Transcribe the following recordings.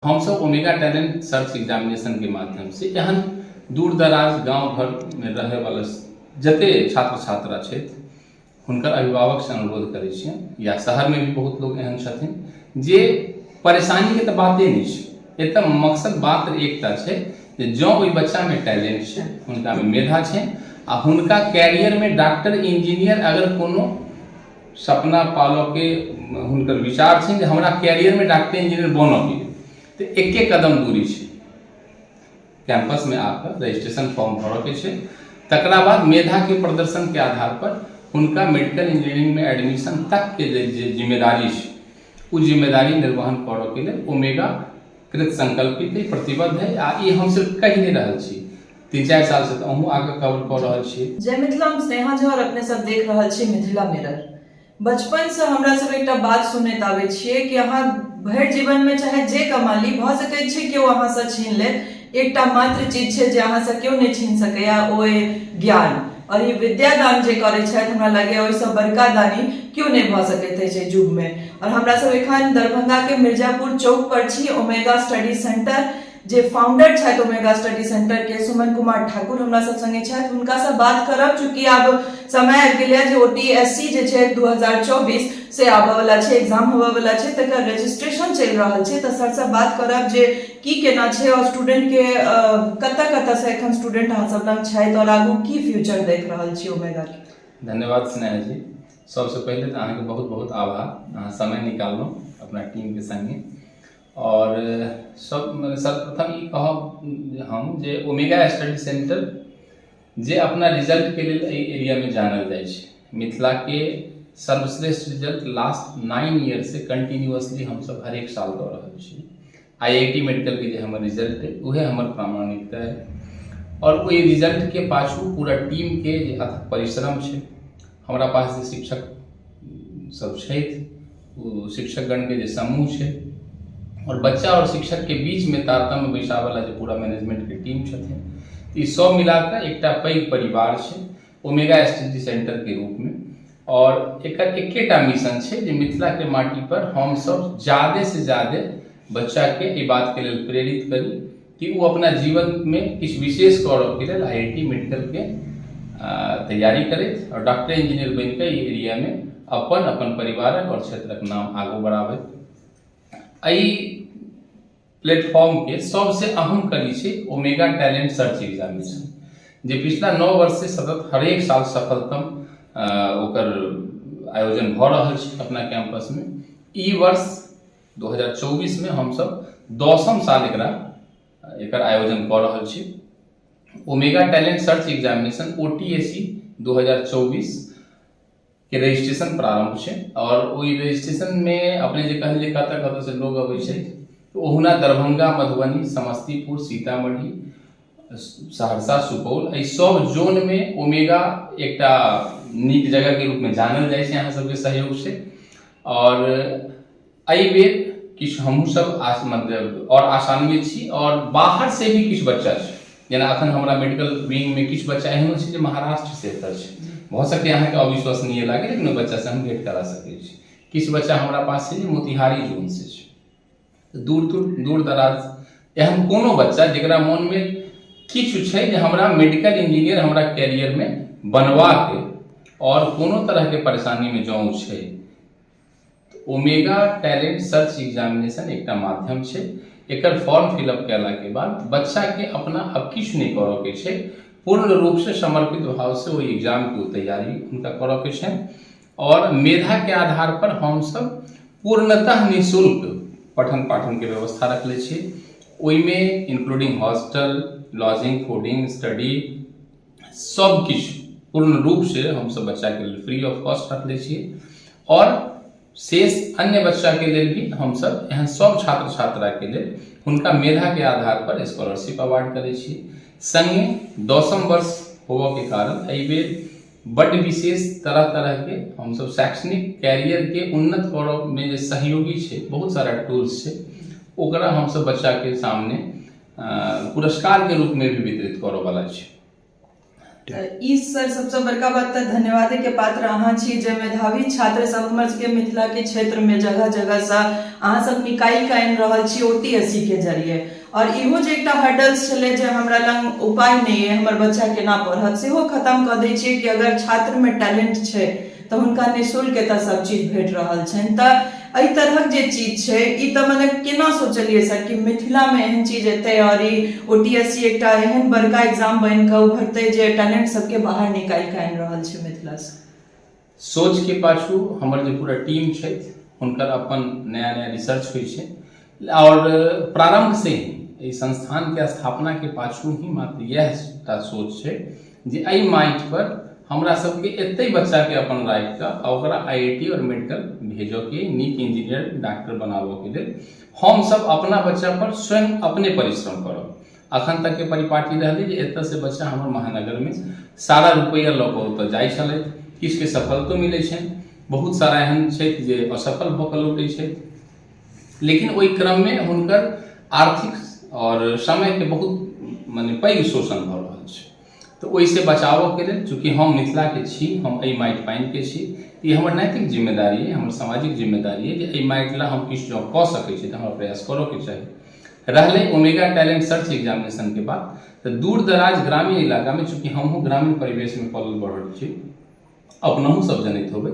हम सब omega talent search examination के माध्यम से एहन दूर दराज गांव घर में रहे वाला जते छात्र छात्रा छथि हुनकर अभिभावक से अनुरोध करै छियनि या शहर में भी बहुत लोग एहन छथिन जे परेशानी के तो बाते नहीं छै। एतऽ मकसद बात एकटा छै जे जँ ओइ बच्चा में टैलेंट छै, हुनका में मेधा छै आ हुनका कैरियर में डॉक्टर इंजीनियर अगर कोनो सपना पालो के हुनकर विचार छै जे हमरा कैरियर में डॉक्टर इंजीनियर बनऽ के तो एक कदम दूरी है कैंपस में आकर रजिस्ट्रेशन फॉर्म भरऽ के छै। तकरा बाद मेधा के प्रदर्शन के आधार पर उनका मेडिकल इंजीनियरिंग में एडमिशन तक के जे जिम्मेदारी है वो जिम्मेदारी निर्वहन करऽ के लिए ओमेगा कृत संकल्पित है, प्रतिबद्ध है। आ ई हम सिर्फ कहि नहीं रहल छी, 3-4 साल से तो अहूँ आगे कवर कर रहल छी। जय मिथिला, हम स्नेहा झा और अपने सब देख रहल छी मिथिला मिरर। बचपन से हमरा सब एक बात सुनैत आबै छियै कि अहाँ भरि जीवन में चाहे जे कमा ली भ सकै छै कि अहाँ से छीन ले, एकटा मात्र चीज छै जे अहाँ से केओ नहीं छीन सकैया, ओ ज्ञान। और ये विद्यादान जे करे छथि हमरा लगे ओइ से बड़का दानी क्यों नहीं भ सकैत अछि युग में। और हमरा सब एखन दरभंगा के मिर्जापुर चौक पर छी। ओमेगा स्टडी सेंटर जे फाउंडर छथि ओमेगा स्टडी सेंटर के सुमन कुमार ठाकुर हमरा सब संगे छथि, हुनका से बात करब। चूंकि आब समय आबि गेलै जे ओटीएससी जे छै 2024 से आबऽ वाला छै, एग्जाम होबऽ वाला छै, तकर रजिस्ट्रेशन चलि रहल छै। तो सर से बात करब जे की केना छै और स्टूडेंट के कतऽ से एखन स्टूडेंट अहाँ सब लग छथि और आगू की फ्यूचर देख रहल छी ओमेगा के। धन्यवाद स्नेहा जी। सबसे पहले तो अहाँ के बहुत बहुत आभार, अहाँ समय निकाललहुँ अपना टीम के संगे। और सब सर्वप्रथम ई कहब हम जे ओमेगा स्टडी सेंटर जे अपना रिजल्ट के लिए एरिया में जानल जाए छै, मिथिला के सर्वश्रेष्ठ रिजल्ट लास्ट 9 ईयर से कंटिन्यूअसली हम सब हर एक साल दऽ रहल छी। IIT मेडिकल के जे हमर रिजल्ट है उहे हमर प्रामाणिकता है। और ओइ रिजल्ट के पाछू पूरा टीम के जे अथक परिश्रम छै, हमरा पास जे शिक्षक सब छथि ओ शिक्षकगण के जे समूह छै और बच्चा और शिक्षक के बीच में तारतम्य बैसा वाला जो पूरा मैनेजमेंट के टीम छथिन, ई सब मिलाकर एकटा पैघ परिवार छै ओमेगा स्टडी सेंटर के रूप में। और एकर एकेटा मिशन छै जे मिथिला के माटी पर हम सब ज्यादा से ज्यादा बच्चा के ई बात के लिए प्रेरित करी कि वो अपना जीवन में किछु विशेष करऽ के लिए IIT मेडिकल के तैयारी करे और डॉक्टर इंजीनियर बन के ई एरिया में अपन अपन परिवारक और क्षेत्रक नाम आगू बढ़ावे। एहि प्लेटफॉर्म के सबसे अहम कड़ी छै ओमेगा टैलेंट सर्च एग्जामिनेशन जे पिछला 9 वर्ष से सतत हर एक साल सफलतम ओकर आयोजन भ रहल छै अपना कैंपस में। ई वर्ष 2024 में हम सब 10म साल एकर आयोजन कर रहल छी। Omega talent search examination OTSE 2024 के रजिस्ट्रेशन प्रारंभ छै। और ओइ रजिस्ट्रेशन में अपने जे कहलिए कतऽ से लोग अबै छै, तो ओहुना दरभंगा, मधुबनी, समस्तीपुर, सीतामढ़ी, सहरसा, सुपौल एहि सब जोन में ओमेगा एकटा नीक जगह के रूप में जानल जाए छै अहाँ सबके सहयोग से। और एहि बेर किछु हमहूँ सब मतलब और आशान्वित छी और बाहर से भी किछु बच्चा छै, जेना अखन हमरा मेडिकल विंग में किछु बच्चा एहनो छै जे महाराष्ट्र से एतऽ छै। भऽ सकै अहाँके अविश्वसनीय लागे लेकिन ओ बच्चा से हम भेंट करा सकै छी। किछु बच्चा हमरा पास छै जे मोतिहारी जोन से छै। दूर दराज एहन कोनो बच्चा जेकरा मन में किछु छै जे हमरा मेडिकल इंजीनियर हमरा कैरियर में बनवा के और कोनो तरह के परेशानी में जाऊँ छै, तो ओमेगा टैलेंट सर्च एग्जामिनेशन एकटा माध्यम छै। एकर फॉर्म फिलअप कैला के बाद बच्चा के अपना अब किछु नहीं करऽ के छै, पूर्ण रूप से समर्पित भाव से वो एग्जाम की तैयारी उनका करऽ के छै। और मेधा के आधार पर हम सब पूर्णतः निःशुल्क पठन पाठन के व्यवस्था रखले छी। ओइमें including hostel, lodging, fooding, study सब किछु पूर्ण रूप से हम सब बच्चा के लिए फ्री ऑफ कॉस्ट रखले छी। और शेष अन्य बच्चा के लिए भी हम सब एहन सब छात्र छात्रा के लिए हुनका मेधा के आधार पर स्कॉलरशिप अवार्ड करे छी। संगे 10म वर्ष होबऽ के कारण एहि बेर बड़ विशेष तरह तरह के हम सब शैक्षणिक कैरियर के उन्नत करऽ में जे सहयोगी छै, बहुत सारा टूल्स छै, ओकरा हम सब बच्चा के सामने पुरस्कार के रूप में भी वितरित करऽ वाला छै। ई सर सबसे बड़का बात तो धन्यवाद के पात्र अहाँ छी जे मेधावी छात्र सब हमर सबके मिथिला के क्षेत्र में जगह जगह से अहाँ सब निकालि के आनि रहल छी OTSC के जरिए। और इहो जे एकटा हर्डल्स छले जे हमरा लग उपाय नहीं है हमर बच्चा केना पढ़त सेहो खत्म कर दै छियै कि अगर छात्र में टैलेंट छै तो हुनका निःशुल्क एतऽ सब चीज भेट रहल छनि। तऽ एहि तरहक जे चीज छै ई तऽ मने केना सोचलियै सर कि मिथिला में एहन चीज एतै और ई OTSC एकटा एहन बड़का एग्जाम बनि कऽ उभरतै जे टैलेंट सबके बाहर निकालि कऽ आनि रहल छै मिथिला से। सोच के पाछू हमर जे पूरा टीम छै हुनकर अपन नया नया रिसर्च होइ छै और प्रारंभ से ही संस्थान के स्थापना के पाछू ही मात्र यह सोच छै जे एहि माटि पर हमरा सबके एते बच्चा के अपन राखि कऽ ओकरा IIT और मेडिकल भेजो के नीक इंजीनियर डॉक्टर बनाबो के लेल हम सब अपना बच्चा पर स्वयं अपने परिश्रम करब। अखन तक के परिपाटी रहलै जे एतऽ से बच्चा हमर महानगर में सारा रुपैया लऽ कऽ ओतऽ जाइ छलै, किछु के सफलतो मिलै छै, बहुत सारा एहन छै जे असफल भऽ कऽ लौटै छै, लेकिन ओहि क्रम में हुनकर आर्थिक और समय के बहुत माने पैघ शोषण भऽ रहल छै। तो ओहिसे बचाव के लेल चूँकि हम मिथिला के छी, हम एहि माटि पानि के छी, ई हमर नैतिक जिम्मेदारी है, हमर सामाजिक जिम्मेदारी है जे एहि माटि ला हम किछु जॉब कऽ सकै छी तऽ हमरा प्रयास करो के चाही। रहलै ओमेगा टैलेंट सर्च एग्जामिनेशन के बाद तो दूर दराज ग्रामीण इलाका में चूँकि हमहूँ ग्रामीण परिवेश में पलल बढ़ल छी, अपनहु सब जनैत होबै,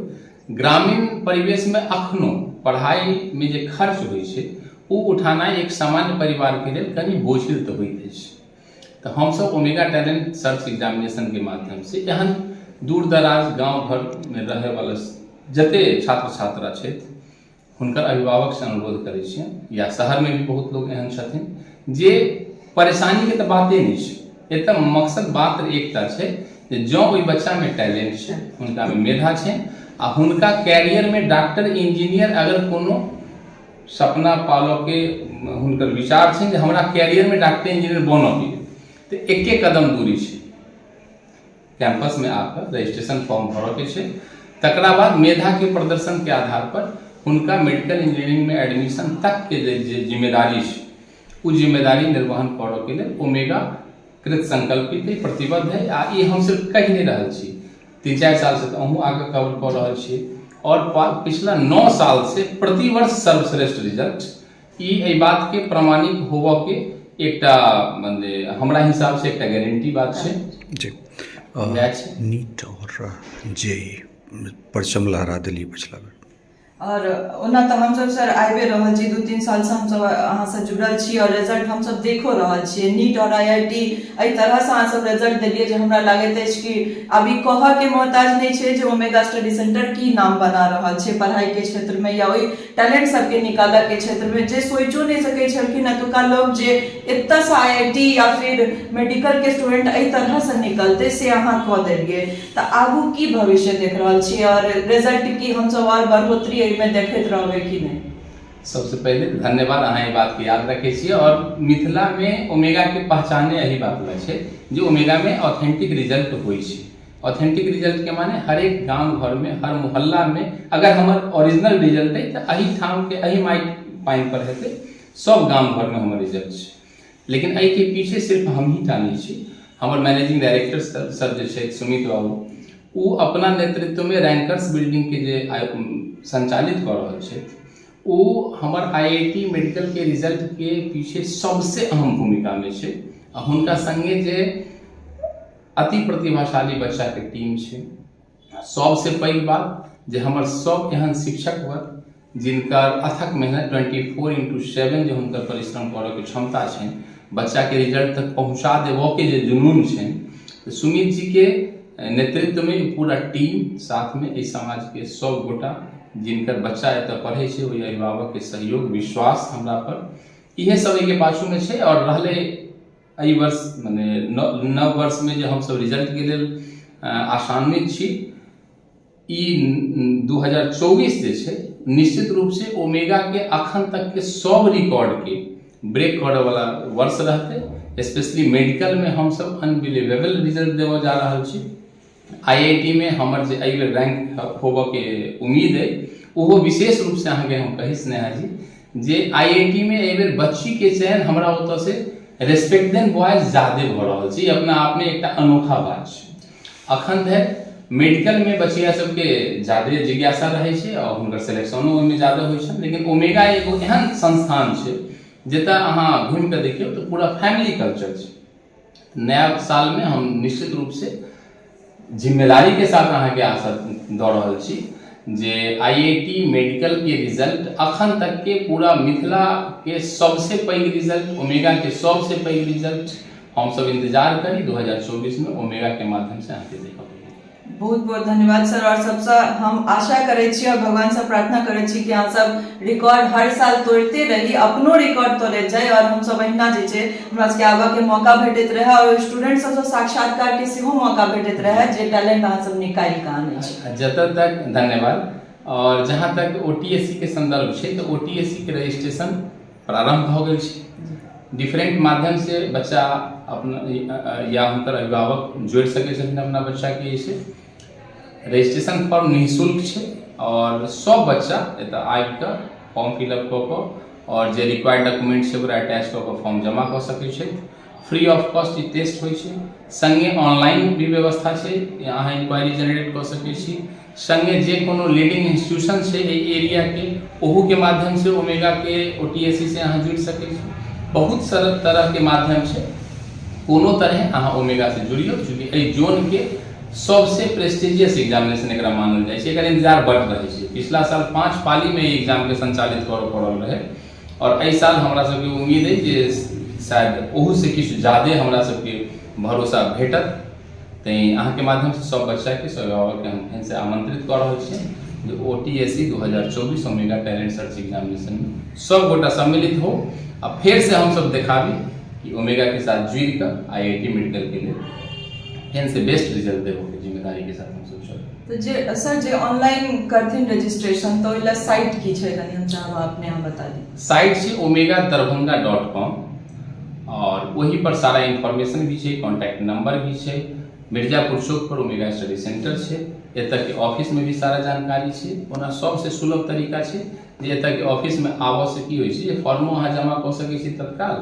ग्रामीण परिवेश में अखनो पढ़ाई में जे खर्च होइ छै ओ उठानाइ एक सामान्य परिवार के लेल कनि बोझिल तऽ होइत अछि। तो हम सब ओमेगा टैलेंट सर्च एग्जामिनेशन के माध्यम से एहन दूर दराज गांव घर में रहे वाला जते छात्र छात्रा छथि हुनकर अभिभावक से अनुरोध करै छियनि, या शहर में भी बहुत लोग एहन छथिन जे परेशानी के तऽ बाते नहीं छै, एतऽ मकसद बात एकटा छै जे जँ ओहि बच्चा में टैलेंट छै, हुनका में मेधा छै आ हुनका कैरियर में डॉक्टर इंजीनियर अगर कोनो सपना पालो के हुनकर विचार छै जे हमरा कैरियर में डॉक्टर इंजीनियर बनऽ के तो एक कदम दूरी छै, कैंपस में आकर रजिस्ट्रेशन फॉर्म भरऽ के छै, तकरा बाद मेधा के प्रदर्शन के आधार पर हुनका मेडिकल इंजीनियरिंग में एडमिशन तक के जे जिम्मेदारी छै ओ जिम्मेदारी निर्वहन करऽ के लेल ओमेगा कृत संकल्पित है, प्रतिबद्ध है। आ ई हम सिर्फ कहि नहीं रहल छी, 3-4 साल से तो अहूँ आगे कवर कर रहल छी और पिछला 9 साल से प्रतिवर्ष सर्वश्रेष्ठ रिजल्ट ई बात के प्रमाणिक होबऽ के एकटा मने हमरा हिसाब से एकटा गारंटी बात छै जी। नीट और जेईई परचम लहरा देलिए पिछला बेर। और ओना तो हम सब सर आबे रहल छी 2-3 साल से हम सब अहाँ से जुड़ल छी और रिजल्ट हम सब देखो रहल छी। नीट और IIT एहि तरह से अहाँ सब रिजल्ट देलिए जे हमरा लागैत अछि कि अभी कहऽ के मोहताज नहीं छै जे ओमेगा स्टडी सेंटर की नाम बना रहल छै पढ़ाई के क्षेत्र में या ओहि टैलेंट सबके निकालऽ के क्षेत्र में, जे सोचो नहीं सकै छलखिन एतुका लोग जे एतऽ से IIT या फिर मेडिकल के स्टूडेंट एहि तरह से निकलते से अहाँ कह देलिए। तऽ आगू की भविष्य देख रहल छी और रिजल्ट की हम सब और बढ़ोतरी में देखैत रहबै कि नहीं? सबसे पहले धन्यवाद, अहाँ ई बात के याद रखे छियै और मिथिला में ओमेगा के पहचाने यही बात ला छै जे ओमेगा में ऑथेंटिक रिजल्ट होइ छै। ऑथेंटिक रिजल्ट के माने हर एक गांव घर में, हर मोहल्ला में अगर हमर ओरिजिनल रिजल्ट है तो अही ठाम के अही माटि पानि पर हेतै, सब गांव घर में हमर रिजल्ट छै। लेकिन एहि के पीछे सिर्फ हम ही टा नहीं छी, हमर मैनेजिंग डायरेक्टर सर जे छै सुमित बाबू, वो अपना नेतृत्व में रैंकर्स बिल्डिंग के जे संचालित कर रहल छै, वो हमर IIT मेडिकल के रिजल्ट के पीछे सबसे अहम भूमिका में छै। हुनका संगे जे अति प्रतिभाशाली बच्चा के टीम छै, सबसे पैघ बात जे हमर सब एहन शिक्षक वर्ग जिनकर अथक मेहनत 24/7 जो हुनकर परिश्रम करऽ के क्षमता छै, बच्चा के रिजल्ट तक पहुंचा देबऽ के जे जुनून छै, सुमित जी के नेतृत्व में पूरा टीम, साथ में इस समाज के सब गोटा जिनकर बच्चा एतऽ पढ़े छै, ओहि अभिभावक के सहयोग विश्वास हमरा पर, इहे सब के पाछू में छै। और रहले एहि वर्ष माने नव वर्ष में जे हम सब रिजल्ट के लेल आशान्वित छी, ई 2024 जे छै निश्चित रूप से ओमेगा के अखन तक के सब रिकॉर्ड के ब्रेक करे वाला वर्ष रहते। स्पेशली मेडिकल में हम सब अनबिलीवेबल रिजल्ट देवऽ जा रहल छी। IIT में हमर जे एहि बेर रैंक होबऽ के उम्मीद है, ओहो विशेष रूप से अहाँ के हम कही स्नेहा जी जे IIT में एहि बेर बच्ची के चयन हमरा ओतऽ से रेस्पेक्ट देन बॉयज ज्यादा भऽ रहल छै, अपना आप में एकटा अनोखा बात छै। अखन धरि मेडिकल में बचिया सबके ज्यादा जिज्ञासा रहे छै और हुनकर सिलेक्शनो ओहिमे ज्यादा होइ छै, लेकिन ओमेगा एगो एहन संस्थान छै जतऽ अहाँ घूमि कऽ देखियौ तऽ पूरा फैमिली कल्चर छै। नया साल में हम निश्चित रूप से जिम्मेदारी के साथ अहाँ के आशा दऽ रहल छी जे IIT मेडिकल के रिजल्ट अखन तक के पूरा मिथिला के सबसे पैघ रिजल्ट, ओमेगा के सबसे पैघ रिजल्ट हम सब इंतजार करी 2024 में ओमेगा के माध्यम से अहाँके देखब। बहुत बहुत धन्यवाद सर। और सबसे हम आशा करे छी और भगवान से प्रार्थना करे छी कि अहाँ सब रिकॉर्ड हर साल तोड़ते रही, अपनो रिकॉर्ड तोड़े जाए और हम सब अहिना जे छै हमरा सबके आबा के मौका भेटैत रहे और स्टूडेंट सब साक्षात्कार के सेहो मौका भेटैत रहे जे टैलेंट अहाँ सब निकालि कऽ आनै छी। जतऽ तक धन्यवाद। और जहाँ तक OTSC के संदर्भ छै तऽ OTSC के रजिस्ट्रेशन प्रारंभ भऽ गेल छै। डिफरेंट माध्यम से बच्चा अपना या हुनकर अभिभावक जोड़ि सकै छथिन अपना बच्चा के। इसे रजिस्ट्रेशन फॉर्म निःशुल्क छै और सब बच्चा एतऽ आबि कऽ फॉर्म फिलअप कऽ कऽ और जे रिक्वायर्ड डॉक्यूमेंट छै ओकरा अटैच कऽ कऽ फॉर्म जमा कऽ सकै छै। फ्री ऑफ कॉस्ट ई टेस्ट होइ छै। संगे ऑनलाइन भी व्यवस्था छै, अहाँ इंक्वायरी जनरेट कऽ सकै छी। संगे जे कोनो लीडिंग इंस्टीट्यूशन छै एहि एरिया के ओहू के माध्यम से ओमेगा के OTSC से अहाँ जुड़ि सकै छी। बहुत सारा तरह के माध्यम से कोनो तरह अहाँ ओमेगा से जुड़ियो, चूँकि एहि जोन के सबसे प्रेस्टिजियस एग्जामिनेशन एकरा मानल जाइ छै। एकर इंतजार बढ़ रहै छै। पिछला साल 5 पाली में एग्जाम के संचालित करऽ पड़ल रहे और एहि साल हमरा सबके उम्मीद है जे शायद ओहू से किछु ज्यादा हमरा सबके भरोसा भेटत। तैं अहाँ के माध्यम से सब बच्चा के, सब अभिभावक के हम से आमंत्रित कर रहल छी जे OTSC 2024 omega talent search examination में सब गोटा सम्मिलित हो और फिर से हम सब दिखाबी कि ओमेगा के साथ जुड़ कर IIT मेडिकल के लिए एहन से बेस्ट रिजल्ट देबो के जिम्मेदारी के साथ हम सब चल। तो जे सर जे ऑनलाइन करथिन रजिस्ट्रेशन तो इला साइट की छै कनी हम चाहब अपने हम बता दी। साइट छै omegadarbhanga.com और वही पर सारा इंफॉर्मेशन भी छै, कांटेक्ट नंबर भी छै। मिर्जापुर चौक पर ओमेगा स्टडी सेंटर छै। एतऽ के ऑफिस में भी सारा जानकारी छै। ओना सबसे सुलभ तरीका छै जे एतऽ के ऑफिस में आबऽ से की होइ छै जे फॉर्मो अहाँ जमा कऽ सकै छी तत्काल।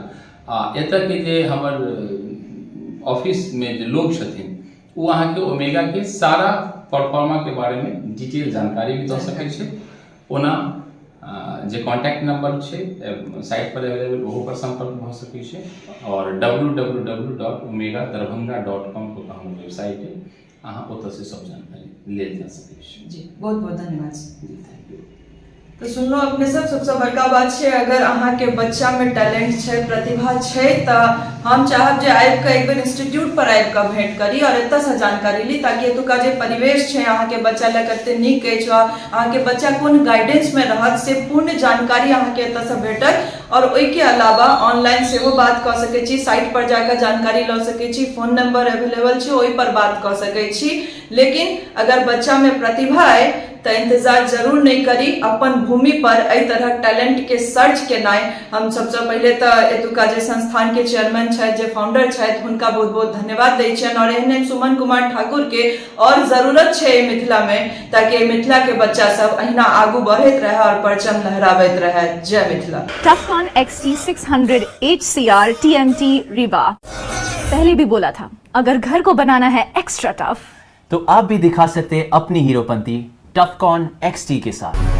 आ एतऽ के जे हमर ऑफिस में जे लोग छथिन वो अहाँ के ओमेगा के सारा प्लेटफॉर्मा के बारे में डिटेल जानकारी भी दऽ सकै छै। ओना जे कांटेक्ट नंबर छै साइट पर अवेलेबल ओहो पर संपर्क भऽ सकै छै और www.omegadarbhanga.com को हमर वेबसाइट है, अहाँ ओतऽ से सब जानकारी लेल जा सकै छी। जी बहुत बहुत धन्यवाद जी थैंक यू। तो सुनलो अपने सब सबसे बड़का बात छै अगर अहाँ के बच्चा में टैलेंट छै, प्रतिभा छै तो हम चाहब जे आबि कऽ एक बेर इंस्टीट्यूट पर आबि कऽ भेंट करी और एतऽ से जानकारी ली ताकि एतुका जे परिवेश छै अहाँ के बच्चा लए कते नीक अछि और अहाँ के बच्चा कोन गाइडेंस में रहत से पूर्ण जानकारी अहाँ के एतऽ से भेटत। और ओहि के अलावा ऑनलाइन सेहो बात कऽ सकै छी, साइट पर जाकर जानकारी लऽ सकै छी, फोन नंबर अवेलेबल छै ओहि पर बात कऽ सकै छी। लेकिन अगर बच्चा में प्रतिभा है तो इंतजार जरूर नहीं करी, अपन भूमि पर एहि तरह टैलेंट के सर्च केनाइ। हम सबसे पहले तो एतुका जे संस्थान के चेयरमैन छथि, जे फाउंडर छथि, हुनका बहुत बहुत धन्यवाद दै छियनि और एहने सुमन कुमार ठाकुर के और जरूरत छै मिथिला में ताकि मिथिला के बच्चा सब अहिना आगू बढ़ैत रहे और परचम लहराबैत रहे। जय Mithila. टफकॉन XT 600 HCR TMT Rewa. पहले भी बोला था अगर घर को बनाना है एक्स्ट्रा टफ तो आप भी दिखा सकते हैं अपनी हीरोपंती टफकॉन XT के साथ।